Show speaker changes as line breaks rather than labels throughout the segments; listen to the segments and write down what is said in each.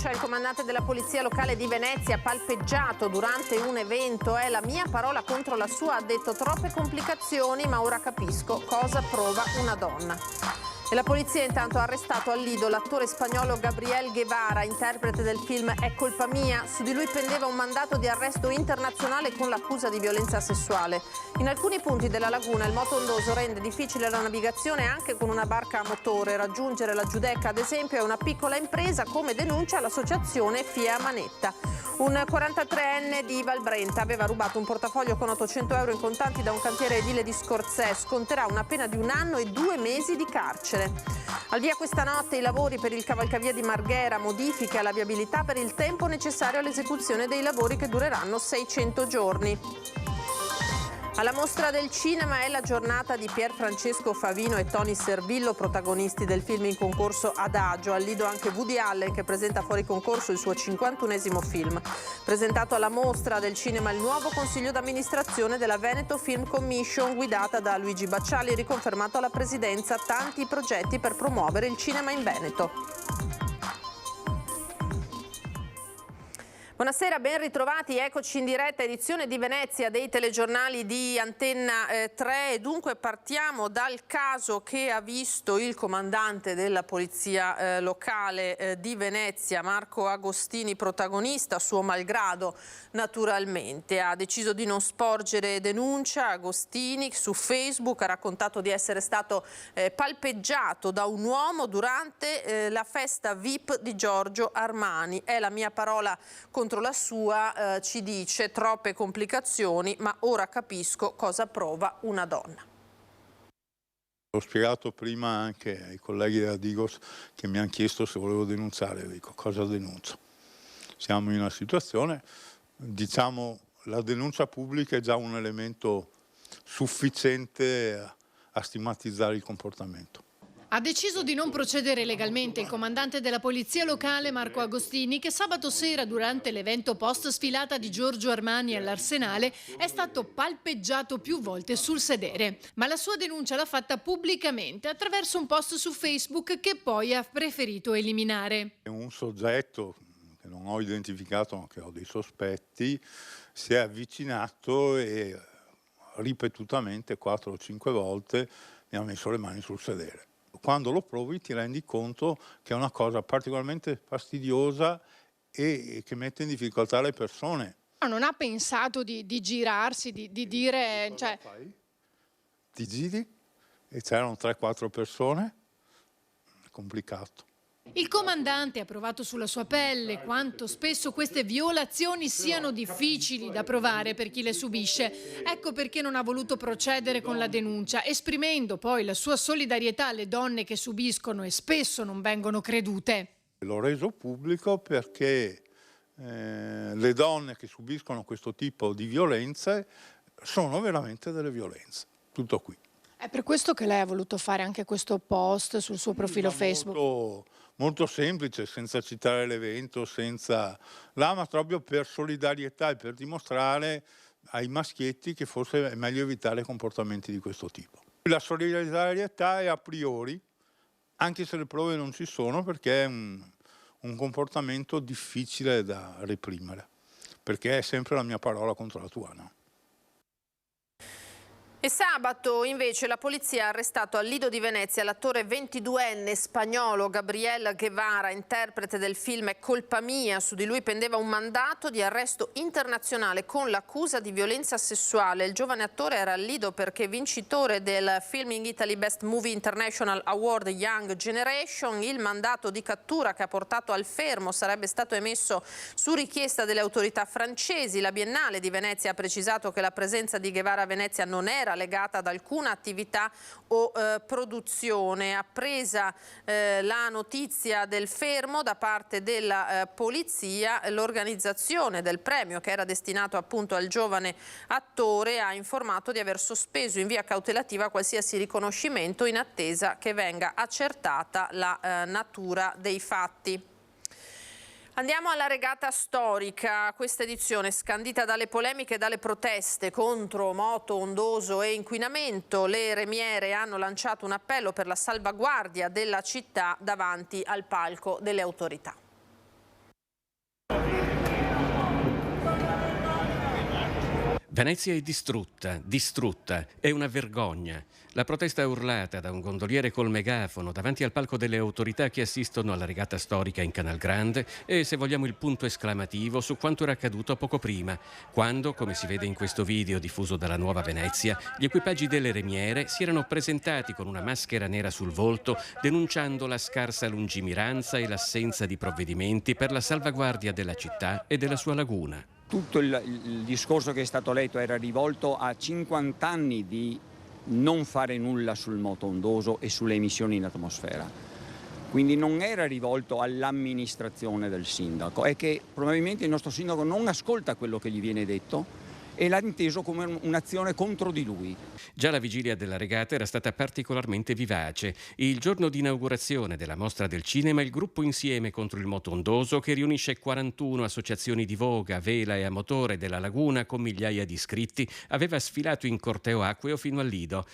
denuncia. Il comandante della polizia locale di Venezia, palpeggiato durante un evento. È la mia parola contro la sua, ha detto: troppe complicazioni, ma ora capisco cosa prova una donna. E la polizia intanto ha arrestato al Lido l'attore spagnolo Gabriel Guevara, interprete del film È colpa mia. Su di lui pendeva un mandato di arresto internazionale con l'accusa di violenza sessuale. In alcuni punti della laguna il moto ondoso rende difficile la navigazione anche con una barca a motore. Raggiungere la Giudecca, ad esempio, è una piccola impresa, come denuncia l'associazione FIA Manetta. Un 43enne di Valbrenta aveva rubato un portafoglio con 800 euro in contanti da un cantiere edile di Scorzè. Sconterà una pena di 1 anno e 2 mesi di carcere. Al via questa notte i lavori per il cavalcavia di Marghera, modifiche alla viabilità per il tempo necessario all'esecuzione dei lavori che dureranno 600 giorni. Alla Mostra del Cinema è la giornata di Pier Francesco Favino e Tony Servillo, protagonisti del film in concorso Adagio. Al Lido anche Woody Allen, che presenta fuori concorso il suo 51esimo film. Presentato alla Mostra del Cinema il nuovo consiglio d'amministrazione della Veneto Film Commission, guidata da Luigi Bacciali, riconfermato alla presidenza tanti progetti per promuovere il cinema in Veneto. Buonasera, ben ritrovati, eccoci in diretta, edizione di Venezia dei telegiornali di Antenna 3 e dunque partiamo dal caso che ha visto il comandante della polizia locale di Venezia, Marco Agostini, protagonista, suo malgrado naturalmente. Ha deciso di non sporgere denuncia. Agostini su Facebook ha raccontato di essere stato palpeggiato da un uomo durante la festa VIP di Giorgio Armani. È la mia parola contro la sua, ci dice: troppe complicazioni, ma ora capisco cosa prova una donna.
Ho spiegato prima anche ai colleghi della Digos che mi hanno chiesto se volevo denunciare. Dico: cosa denuncio? Siamo in una situazione, diciamo, la denuncia pubblica è già un elemento sufficiente a stigmatizzare il comportamento.
Ha deciso di non procedere legalmente il comandante della polizia locale Marco Agostini, che sabato sera durante l'evento post sfilata di Giorgio Armani all'Arsenale è stato palpeggiato più volte sul sedere. Ma la sua denuncia l'ha fatta pubblicamente attraverso un post su Facebook che poi ha preferito eliminare.
Un soggetto che non ho identificato, ma che ho dei sospetti, si è avvicinato e ripetutamente 4 o 5 volte mi ha messo le mani sul sedere. Quando lo provi ti rendi conto che è una cosa particolarmente fastidiosa e che mette in difficoltà le persone.
Non ha pensato di girarsi, di dire...
Cosa fai? Ti giri e c'erano 3-4 persone? È complicato.
Il comandante ha provato sulla sua pelle quanto spesso queste violazioni siano difficili da provare per chi le subisce. Ecco perché non ha voluto procedere con la denuncia, esprimendo poi la sua solidarietà alle donne che subiscono e spesso non vengono credute.
L'ho reso pubblico perché le donne che subiscono questo tipo di violenze sono veramente delle violenze. Tutto qui.
È per questo che lei ha voluto fare anche questo post sul suo profilo Facebook?
Molto semplice, senza citare l'evento, ma proprio per solidarietà e per dimostrare ai maschietti che forse è meglio evitare comportamenti di questo tipo. La solidarietà è a priori, anche se le prove non ci sono, perché è un comportamento difficile da reprimere, perché è sempre la mia parola contro la tua, no?
E sabato invece la polizia ha arrestato al Lido di Venezia l'attore 22enne spagnolo Gabriel Guevara, interprete del film È colpa mia. Su di lui pendeva un mandato di arresto internazionale con l'accusa di violenza sessuale. Il giovane attore era al Lido perché vincitore del Filming Italy Best Movie International Award Young Generation. Il mandato di cattura che ha portato al fermo sarebbe stato emesso su richiesta delle autorità francesi. La Biennale di Venezia ha precisato che la presenza di Guevara a Venezia non era legata ad alcuna attività o produzione. Appresa la notizia del fermo da parte della polizia, l'organizzazione del premio, che era destinato appunto al giovane attore, ha informato di aver sospeso in via cautelativa qualsiasi riconoscimento in attesa che venga accertata la natura dei fatti. Andiamo alla regata storica, questa edizione scandita dalle polemiche e dalle proteste contro moto ondoso e inquinamento. Le remiere hanno lanciato un appello per la salvaguardia della città davanti al palco delle autorità.
Venezia è distrutta, è una vergogna. La protesta urlata da un gondoliere col megafono davanti al palco delle autorità che assistono alla regata storica in Canal Grande e, se vogliamo, il punto esclamativo su quanto era accaduto poco prima, quando, come si vede in questo video diffuso dalla Nuova Venezia, gli equipaggi delle remiere si erano presentati con una maschera nera sul volto, denunciando la scarsa lungimiranza e l'assenza di provvedimenti per la salvaguardia della città e della sua laguna.
Tutto il discorso che è stato letto era rivolto a 50 anni di non fare nulla sul moto ondoso e sulle emissioni in atmosfera. Quindi non era rivolto all'amministrazione del sindaco, è che probabilmente il nostro sindaco non ascolta quello che gli viene detto e l'ha inteso come un'azione contro di lui.
Già la vigilia della regata era stata particolarmente vivace. Il giorno di inaugurazione della Mostra del Cinema, il gruppo Insieme contro il moto ondoso, che riunisce 41 associazioni di voga, vela e a motore della laguna con migliaia di iscritti, aveva sfilato in corteo acqueo fino al Lido.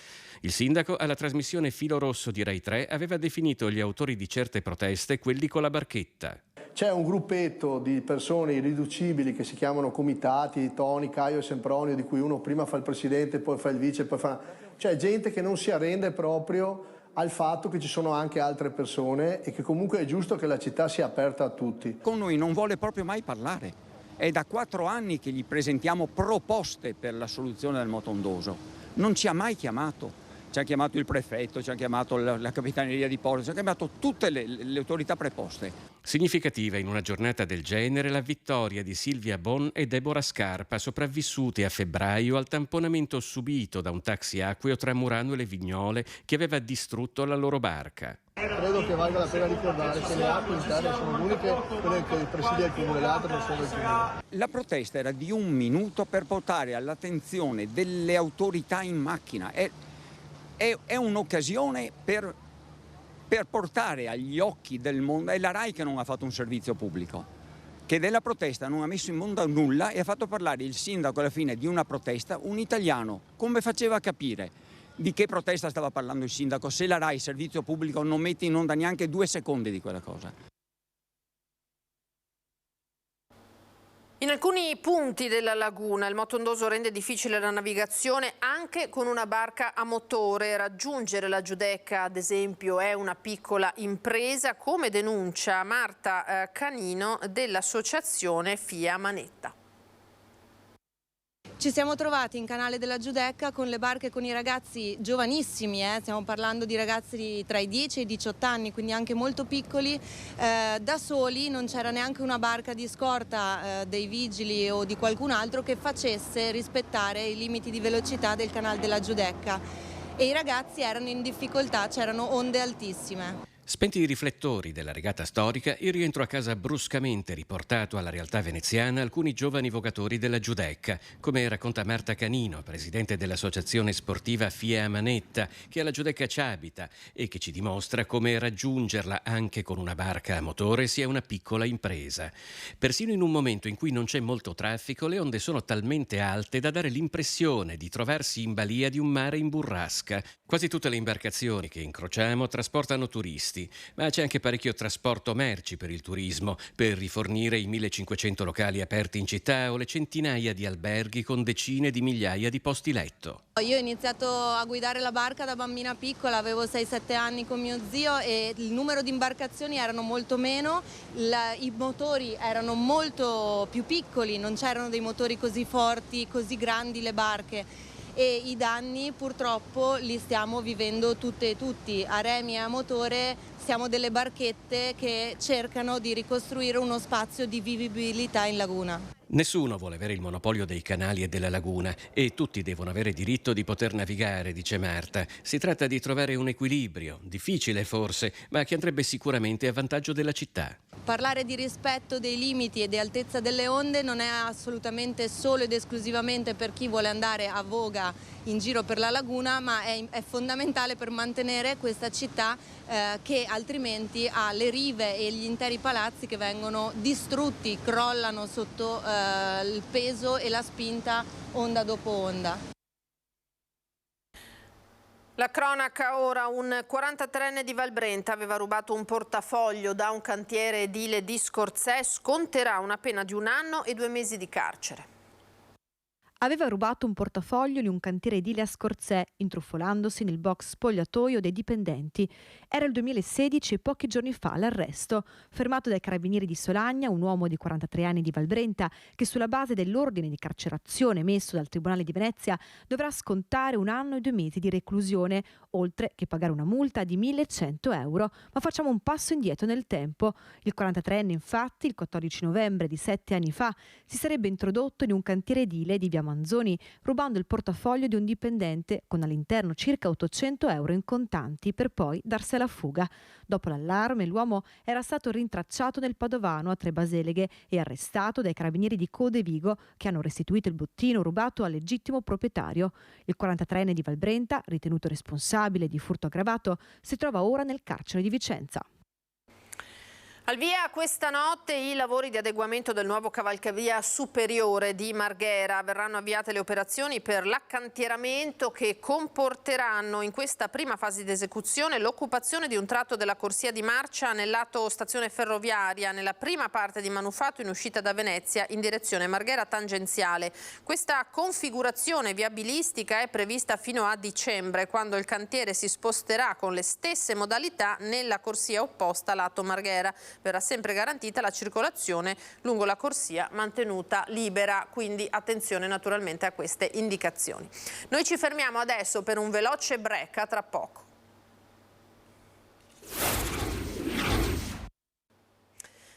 Il sindaco, alla trasmissione Filo Rosso di Rai 3, aveva definito gli autori di certe proteste quelli con la barchetta.
C'è un gruppetto di persone irriducibili che si chiamano comitati, Toni, Caio e Sempronio, di cui uno prima fa il presidente, poi fa il vice, poi fa... Cioè gente che non si arrende proprio al fatto che ci sono anche altre persone e che comunque è giusto che la città sia aperta a tutti.
Con noi non vuole proprio mai parlare. È da 4 anni che gli presentiamo proposte per la soluzione del moto ondoso. Non ci ha mai chiamato. Ci ha chiamato il prefetto, ci ha chiamato la capitaneria di porto, ci ha chiamato tutte le autorità preposte.
Significativa in una giornata del genere la vittoria di Silvia Bon e Deborah Scarpa, sopravvissute a febbraio al tamponamento subito da un taxi acqueo tra Murano e le Vignole che aveva distrutto la loro barca.
Credo che valga la pena ricordare che le acque interne sono l'uniche, quelle che presidia il comune, le altre non sono del comune.
La protesta era di 1 minuto per portare all'attenzione delle autorità in macchina. È un'occasione per portare agli occhi del mondo, è la RAI che non ha fatto un servizio pubblico, che della protesta non ha messo in mondo nulla e ha fatto parlare il sindaco alla fine di una protesta, un italiano. Come faceva a capire di che protesta stava parlando il sindaco se la RAI, servizio pubblico, non mette in onda neanche 2 secondi di quella cosa?
In alcuni punti della laguna il moto ondoso rende difficile la navigazione anche con una barca a motore. Raggiungere la Giudecca, ad esempio, è una piccola impresa, come denuncia Marta Canino dell'associazione FIA Manetta.
Ci siamo trovati in Canale della Giudecca con le barche con i ragazzi giovanissimi, stiamo parlando di ragazzi tra i 10 e i 18 anni, quindi anche molto piccoli, da soli, non c'era neanche una barca di scorta dei vigili o di qualcun altro che facesse rispettare i limiti di velocità del Canale della Giudecca e i ragazzi erano in difficoltà, c'erano onde altissime.
Spenti i riflettori della regata storica, il rientro a casa bruscamente riportato alla realtà veneziana alcuni giovani vogatori della Giudecca, come racconta Marta Canino, presidente dell'associazione sportiva FIA Manetta, che alla Giudecca ci abita e che ci dimostra come raggiungerla anche con una barca a motore sia una piccola impresa. Persino in un momento in cui non c'è molto traffico, le onde sono talmente alte da dare l'impressione di trovarsi in balia di un mare in burrasca. Quasi tutte le imbarcazioni che incrociamo trasportano turisti, ma c'è anche parecchio trasporto merci per il turismo, per rifornire i 1500 locali aperti in città o le centinaia di alberghi con decine di migliaia di posti letto.
Io ho iniziato a guidare la barca da bambina piccola, avevo 6-7 anni con mio zio e il numero di imbarcazioni erano molto meno, i motori erano molto più piccoli, non c'erano dei motori così forti, così grandi le barche. E i danni purtroppo li stiamo vivendo tutte e tutti. A remi e a motore siamo delle barchette che cercano di ricostruire uno spazio di vivibilità in laguna.
Nessuno vuole avere il monopolio dei canali e della laguna e tutti devono avere diritto di poter navigare, dice Marta. Si tratta di trovare un equilibrio, difficile forse, ma che andrebbe sicuramente a vantaggio della città.
Parlare di rispetto dei limiti e di altezza delle onde non è assolutamente solo ed esclusivamente per chi vuole andare a voga in giro per la laguna, ma è fondamentale per mantenere questa città che altrimenti ha le rive e gli interi palazzi che vengono distrutti, crollano sotto il peso e la spinta onda dopo onda.
La cronaca ora, un 43enne di Valbrenta aveva rubato un portafoglio da un cantiere edile di Scorzè, sconterà una pena di 1 anno e 2 mesi di carcere.
Aveva rubato un portafoglio in un cantiere edile a Scorzè, intrufolandosi nel box spogliatoio dei dipendenti. Era il 2016 e pochi giorni fa l'arresto. Fermato dai carabinieri di Solagna, un uomo di 43 anni di Valbrenta, che sulla base dell'ordine di carcerazione emesso dal Tribunale di Venezia dovrà scontare 1 anno e 2 mesi di reclusione, oltre che pagare una multa di 1.100 euro. Ma facciamo un passo indietro nel tempo. Il 43enne, infatti, il 14 novembre di 7 anni fa, si sarebbe introdotto in un cantiere edile di via Manzoni, rubando il portafoglio di un dipendente con all'interno circa 800 euro in contanti, per poi darsi alla fuga. Dopo l'allarme, l'uomo era stato rintracciato nel Padovano a Tre Baseleghe e arrestato dai carabinieri di Code Vigo, che hanno restituito il bottino rubato al legittimo proprietario. Il 43enne di Valbrenta, ritenuto responsabile di furto aggravato, si trova ora nel carcere di Vicenza.
Al via questa notte i lavori di adeguamento del nuovo cavalcavia superiore di Marghera. Verranno avviate le operazioni per l'accantieramento che comporteranno in questa prima fase di esecuzione l'occupazione di un tratto della corsia di marcia nel lato stazione ferroviaria, nella prima parte di Manufatto in uscita da Venezia in direzione Marghera tangenziale. Questa configurazione viabilistica è prevista fino a dicembre, quando il cantiere si sposterà con le stesse modalità nella corsia opposta lato Marghera. Verrà sempre garantita la circolazione lungo la corsia mantenuta libera, quindi attenzione naturalmente a queste indicazioni. Noi ci fermiamo adesso per un veloce break, a tra poco.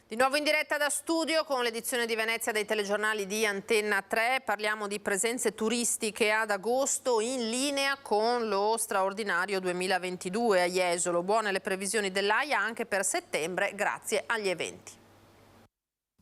Di nuovo in diretta da studio con l'edizione di Venezia dei telegiornali di Antenna 3. Parliamo di presenze turistiche ad agosto in linea con lo straordinario 2022 a Jesolo. Buone le previsioni dell'AIA anche per settembre grazie agli eventi.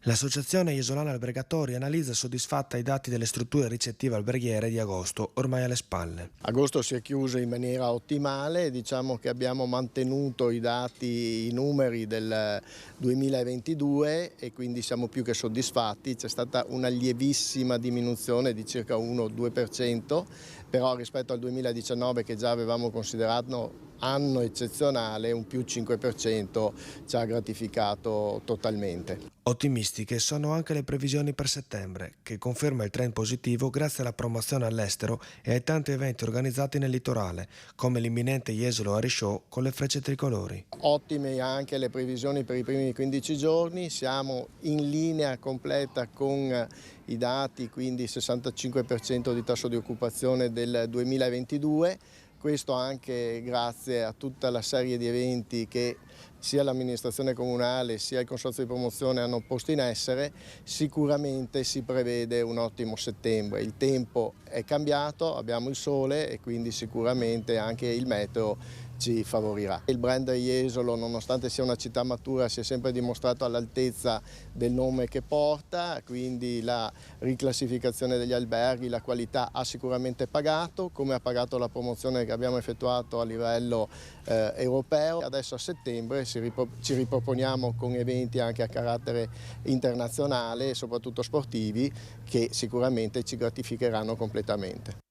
L'associazione Jesolana Albergatori analizza soddisfatta i dati delle strutture ricettive alberghiere di agosto, ormai alle spalle.
Agosto si è chiuso in maniera ottimale, diciamo che abbiamo mantenuto i numeri del 2022 e quindi siamo più che soddisfatti. C'è stata una lievissima diminuzione di circa 1-2%, però rispetto al 2019 che già avevamo considerato anno eccezionale, un più 5% ci ha gratificato totalmente.
Ottimistiche sono anche le previsioni per settembre, che conferma il trend positivo grazie alla promozione all'estero e ai tanti eventi organizzati nel litorale, come l'imminente Jesolo Air Show con le frecce tricolori.
Ottime anche le previsioni per i primi 15 giorni, siamo in linea completa con i dati, quindi 65% di tasso di occupazione del 2022. Questo anche grazie a tutta la serie di eventi che sia l'amministrazione comunale sia il consorzio di promozione hanno posto in essere. Sicuramente si prevede un ottimo settembre. Il tempo è cambiato, abbiamo il sole e quindi sicuramente anche il meteo ci favorirà. Il brand Jesolo, nonostante sia una città matura, si è sempre dimostrato all'altezza del nome che porta, quindi la riclassificazione degli alberghi, la qualità ha sicuramente pagato, come ha pagato la promozione che abbiamo effettuato a livello europeo. Adesso a settembre ci riproponiamo con eventi anche a carattere internazionale e soprattutto sportivi che sicuramente ci gratificheranno completamente.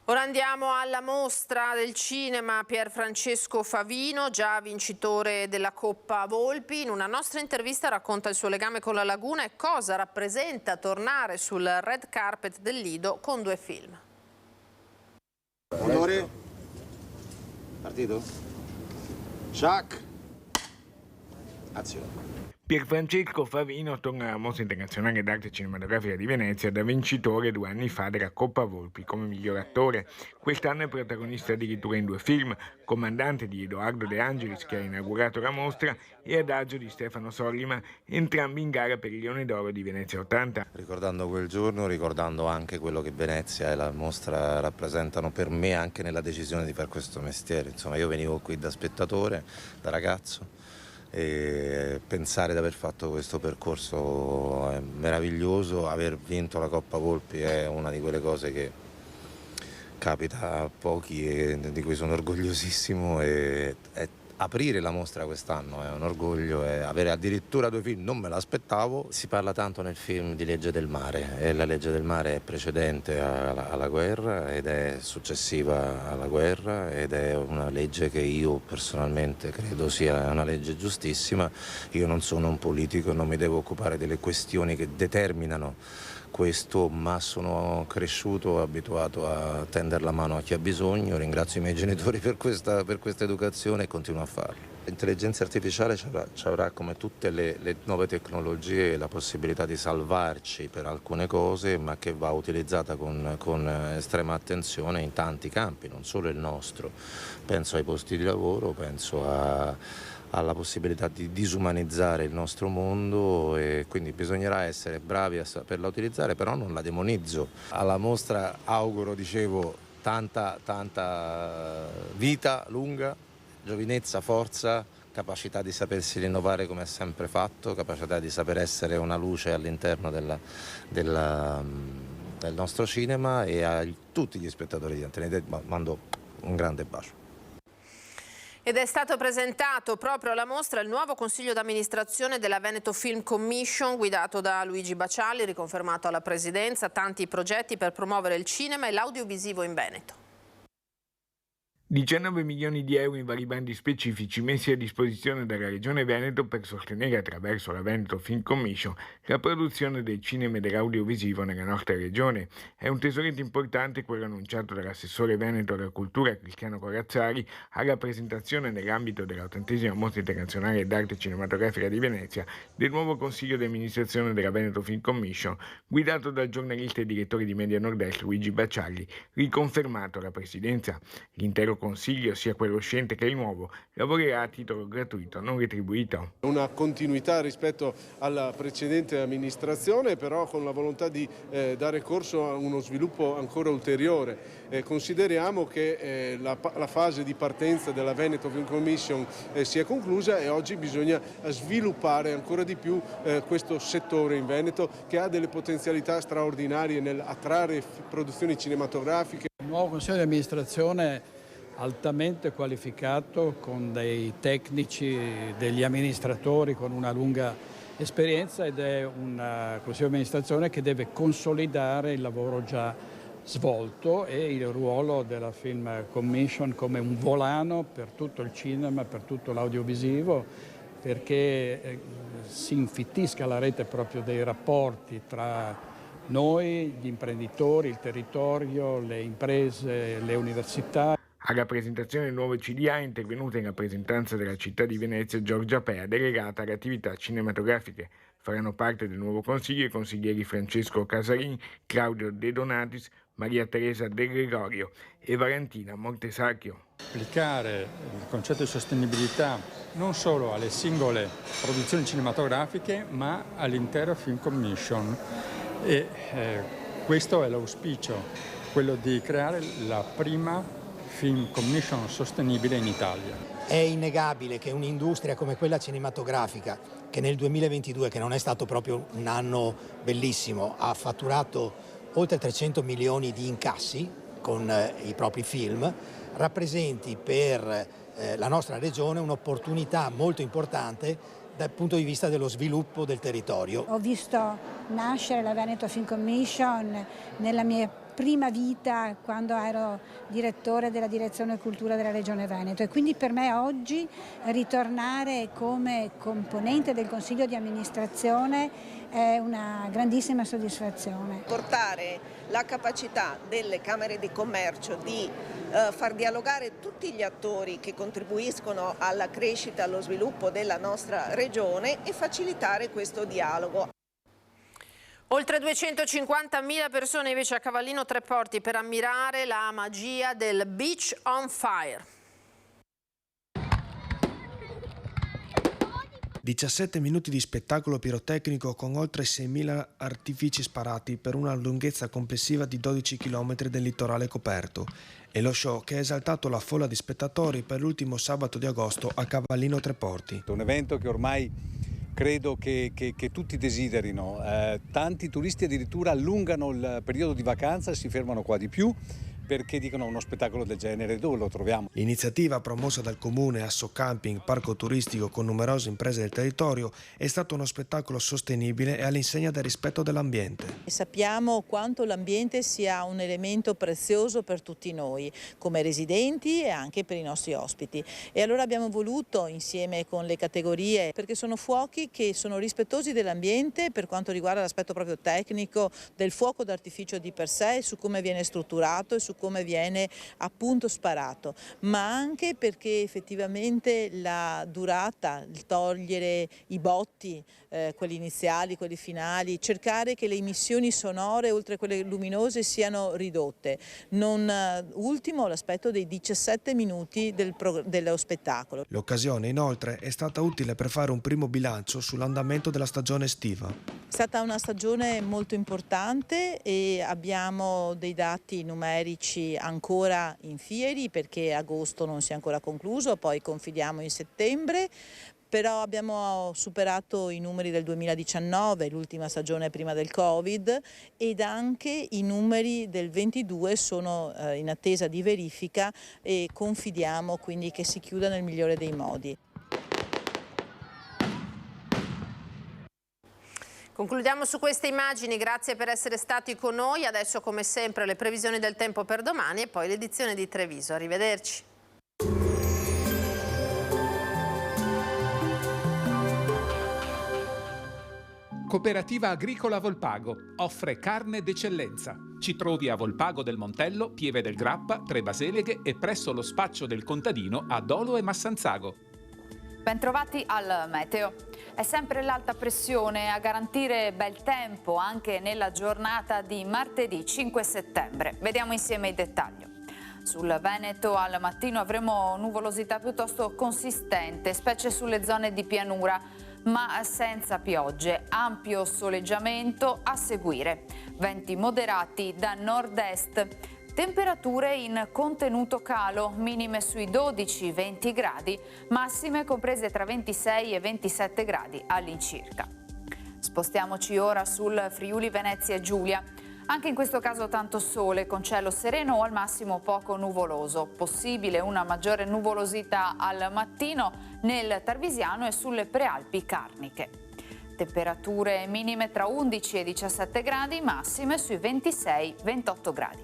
Ora andiamo alla mostra del cinema Pier Francesco Favino, già vincitore della Coppa Volpi. In una nostra intervista racconta il suo legame con la Laguna e cosa rappresenta tornare sul red carpet del Lido con 2 film.
Onore, partito? Shack, azione.
Pier Francesco Favino torna alla Mostra Internazionale d'Arte Cinematografica di Venezia da vincitore 2 anni fa della Coppa Volpi come miglior attore. Quest'anno è protagonista addirittura in 2 film, Comandante di Edoardo De Angelis, che ha inaugurato la mostra, e Adagio di Stefano Sollima, entrambi in gara per il Leone d'Oro di Venezia 80.
Ricordando quel giorno, ricordando anche quello che Venezia e la mostra rappresentano per me anche nella decisione di fare questo mestiere. Insomma, io venivo qui da spettatore, da ragazzo, e pensare di aver fatto questo percorso è meraviglioso. Aver vinto la Coppa Volpi è una di quelle cose che capita a pochi e di cui sono orgogliosissimo, e aprire la mostra quest'anno è un orgoglio, e avere addirittura 2 film non me l'aspettavo. Si parla tanto nel film di legge del mare, e la legge del mare è precedente alla guerra ed è successiva alla guerra, ed è una legge che io personalmente credo sia una legge giustissima. Io non sono un politico e non mi devo occupare delle questioni che determinano questo, ma sono cresciuto abituato a tendere la mano a chi ha bisogno. Ringrazio i miei genitori per questa educazione e continuo a farlo. L'intelligenza artificiale ci avrà, come tutte le nuove tecnologie, la possibilità di salvarci per alcune cose, ma che va utilizzata con estrema attenzione in tanti campi, non solo il nostro. Penso ai posti di lavoro, penso alla possibilità di disumanizzare il nostro mondo, e quindi bisognerà essere bravi a saperla utilizzare, però non la demonizzo. Alla mostra auguro, tanta vita lunga, giovinezza, forza, capacità di sapersi rinnovare come ha sempre fatto, capacità di saper essere una luce all'interno del nostro cinema, e a tutti gli spettatori di Antena 3 mando un grande bacio.
Ed è stato presentato proprio alla mostra il nuovo consiglio d'amministrazione della Veneto Film Commission, guidato da Luigi Baciali, riconfermato alla presidenza, tanti progetti per promuovere il cinema e l'audiovisivo in Veneto.
19 milioni di euro in vari bandi specifici messi a disposizione dalla Regione Veneto per sostenere, attraverso la Veneto Film Commission, la produzione del cinema e dell'audiovisivo nella nostra regione. È un tesoretto importante quello annunciato dall'assessore veneto alla cultura Cristiano Corazzari alla presentazione, nell'ambito dell'80ª Mostra Internazionale d'Arte Cinematografica di Venezia, del nuovo consiglio di amministrazione della Veneto Film Commission, guidato dal giornalista e direttore di Media Nord-Est Luigi Baciali, riconfermato alla presidenza. L'intero consiglio, sia quello uscente che il nuovo, lavorerà a titolo gratuito, non retribuito.
Una continuità rispetto alla precedente amministrazione, però con la volontà di dare corso a uno sviluppo ancora ulteriore. Consideriamo che la fase di partenza della Veneto Film Commission si è conclusa, e oggi bisogna sviluppare ancora di più questo settore in Veneto, che ha delle potenzialità straordinarie nel attrarre produzioni cinematografiche.
Il nuovo consiglio di amministrazione altamente qualificato, con dei tecnici, degli amministratori con una lunga esperienza, ed è un consiglio di amministrazione che deve consolidare il lavoro già svolto e il ruolo della Film Commission come un volano per tutto il cinema, per tutto l'audiovisivo, perché si infittisca la rete proprio dei rapporti tra noi, gli imprenditori, il territorio, le imprese, le università.
Alla presentazione del nuovo CDA è intervenuta in rappresentanza della città di Venezia Giorgia Pea, delegata alle attività cinematografiche. Faranno parte del nuovo consiglio i consiglieri Francesco Casarin, Claudio De Donatis, Maria Teresa De Gregorio e Valentina Montesacchio.
Applicare il concetto di sostenibilità non solo alle singole produzioni cinematografiche, ma all'intera Film Commission. E questo è l'auspicio, quello di creare la prima Film Commission sostenibile in Italia.
È innegabile che un'industria come quella cinematografica, che nel 2022, che non è stato proprio un anno bellissimo, ha fatturato oltre 300 milioni di incassi con i propri film, rappresenti per la nostra regione un'opportunità molto importante dal punto di vista dello sviluppo del territorio.
Ho visto nascere la Veneto Film Commission nella mia prima vita, quando ero direttore della direzione cultura della Regione Veneto, e quindi per me oggi ritornare come componente del Consiglio di amministrazione è una grandissima soddisfazione.
Portare la capacità delle Camere di Commercio di far dialogare tutti gli attori che contribuiscono alla crescita e allo sviluppo della nostra regione e facilitare questo dialogo.
Oltre 250.000 persone invece a Cavallino Treporti per ammirare la magia del Beach on Fire.
17 minuti di spettacolo pirotecnico con oltre 6.000 artifici sparati per una lunghezza complessiva di 12 km del litorale coperto. È lo show che ha esaltato la folla di spettatori per l'ultimo sabato di agosto a Cavallino Treporti.
Un evento che ormai credo che tutti desiderino. Tanti turisti addirittura allungano il periodo di vacanza, si fermano qua di più perché dicono uno spettacolo del genere, dove lo troviamo?
L'iniziativa promossa dal comune Assocamping, parco turistico con numerose imprese del territorio, è stato uno spettacolo sostenibile e all'insegna del rispetto dell'ambiente.
Sappiamo quanto l'ambiente sia un elemento prezioso per tutti noi, come residenti e anche per i nostri ospiti. E allora abbiamo voluto, insieme con le categorie, perché sono fuochi che sono rispettosi dell'ambiente per quanto riguarda l'aspetto proprio tecnico del fuoco d'artificio di per sé, su come viene strutturato e su come viene appunto sparato, ma anche perché effettivamente la durata, il togliere i botti, quelli iniziali, quelli finali, cercare che le emissioni sonore oltre a quelle luminose siano ridotte. Non ultimo l'aspetto dei 17 minuti dello spettacolo.
L'occasione inoltre è stata utile per fare un primo bilancio sull'andamento della stagione estiva.
È stata una stagione molto importante e abbiamo dei dati numerici ancora infieri perché agosto non si è ancora concluso, poi confidiamo in settembre. Però abbiamo superato i numeri del 2019, l'ultima stagione prima del Covid, ed anche i numeri del 22 sono in attesa di verifica e confidiamo quindi che si chiuda nel migliore dei modi.
Concludiamo su queste immagini, grazie per essere stati con noi. Adesso come sempre le previsioni del tempo per domani e poi l'edizione di Treviso. Arrivederci.
Cooperativa Agricola Volpago offre carne d'eccellenza. Ci trovi a Volpago del Montello, Pieve del Grappa, Tre Baseleghe e presso lo spaccio del contadino a Dolo e Massanzago.
Bentrovati al meteo. È sempre l'alta pressione a garantire bel tempo anche nella giornata di martedì 5 settembre. Vediamo insieme i dettagli. Sul Veneto al mattino avremo nuvolosità piuttosto consistente, specie sulle zone di pianura, ma senza piogge, ampio soleggiamento a seguire, venti moderati da nord-est, temperature in contenuto calo, minime sui 12-20 gradi, massime comprese tra 26 e 27 gradi all'incirca. Spostiamoci ora sul Friuli Venezia Giulia. Anche in questo caso tanto sole, con cielo sereno o al massimo poco nuvoloso. Possibile una maggiore nuvolosità al mattino nel Tarvisiano e sulle prealpi carniche. Temperature minime tra 11 e 17 gradi, massime sui 26-28 gradi.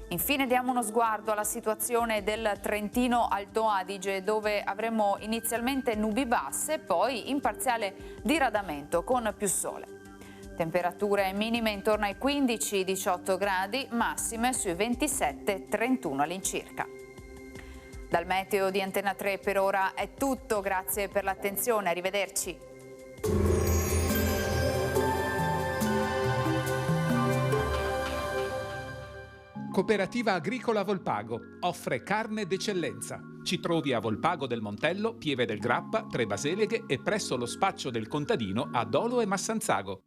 Infine diamo uno sguardo alla situazione del Trentino Alto Adige, dove avremo inizialmente nubi basse, poi in parziale diradamento con più sole. Temperature minime intorno ai 15-18 gradi, massime sui 27-31 all'incirca. Dal meteo di Antena 3 per ora è tutto, grazie per l'attenzione, arrivederci.
Cooperativa Agricola Volpago offre carne d'eccellenza. Ci trovi a Volpago del Montello, Pieve del Grappa, Tre Baseleghe e presso lo spaccio del contadino a Dolo e Massanzago.